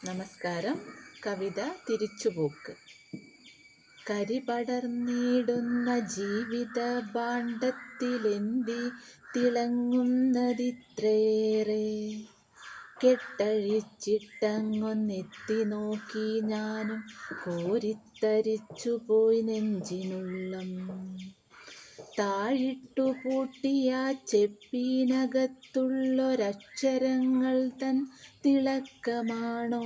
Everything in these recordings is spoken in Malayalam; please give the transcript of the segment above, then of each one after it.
നമസ്കാരം. കവിത തിരിച്ചുപോക്ക്. കരിപടർന്നിടുന്ന ജീവിത ഭാണ്ഡത്തിലെന്തി തിളങ്ങുന്നതിത്രയേറെ. കെട്ടഴിച്ചിട്ടങ്ങൊന്നെത്തി നോക്കി ഞാനും കോരിത്തരിച്ചുപോയി നെഞ്ചിനുള്ളം. താഴിട്ടു പൂട്ടിയ ചെപ്പിനകത്തുള്ളൊരക്ഷരങ്ങൾ തൻ തിളക്കമാണോ?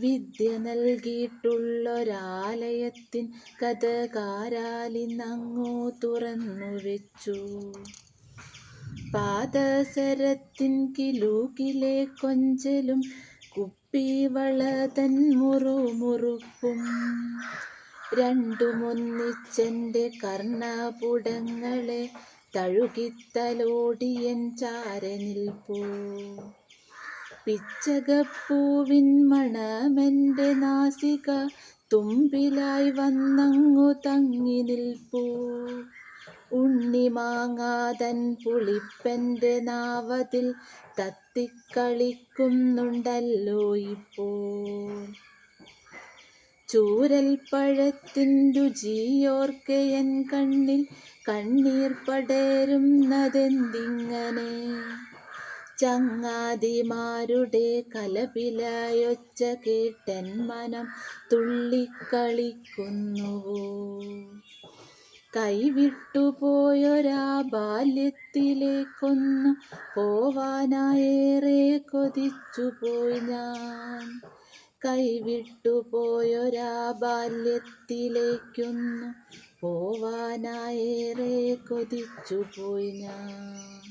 വിദ്യ നൽകിയിട്ടുള്ളൊരാലയത്തിൻ കതകാരാലിന്നങ്ങു തുറന്നുവെച്ചു. പാദസരത്തിൻ കിലുകിലെ കൊഞ്ചലും കുപ്പിവള തൻ മുറുമുറുപ്പും രണ്ടുമൊന്നിച്ചെൻ്റെ കർണപുടങ്ങളെ തഴുകിത്തലോടിയൻ ചാരെ നിൽപ്പൂ. പിച്ചകപ്പൂവിൻ മണമെൻ്റെ നാസിക തുമ്പിലായി വന്നങ്ങു തങ്ങി നിൽപ്പൂ. ഉണ്ണിമാങ്ങാതൻ പുളിപ്പെൻ്റെ നാവതിൽ തത്തിക്കളിക്കുന്നുണ്ടല്ലോ ഇപ്പോൾ. ചൂരൽപ്പഴത്തിൻ രുചിയോർക്കെ എൻ കണ്ണിൽ കണ്ണീർ പടരുന്നതെന്തിങ്ങനെ? ചങ്ങാതിമാരുടെ കലപിലയൊച്ച കേട്ടെൻ മനം തുള്ളിക്കളിക്കുന്നുവോ? കൈവിട്ടുപോയൊരാ ബാല്യത്തിലേക്കൊന്നു പോവാനായേറെ കൊതിച്ചുപോയി ഞാൻ. കൈവിട്ടുപോയൊരാ ബാല്യത്തിലേക്കൊന്നു പോവാനായേറെ കൊതിച്ചുപോയി ഞാൻ.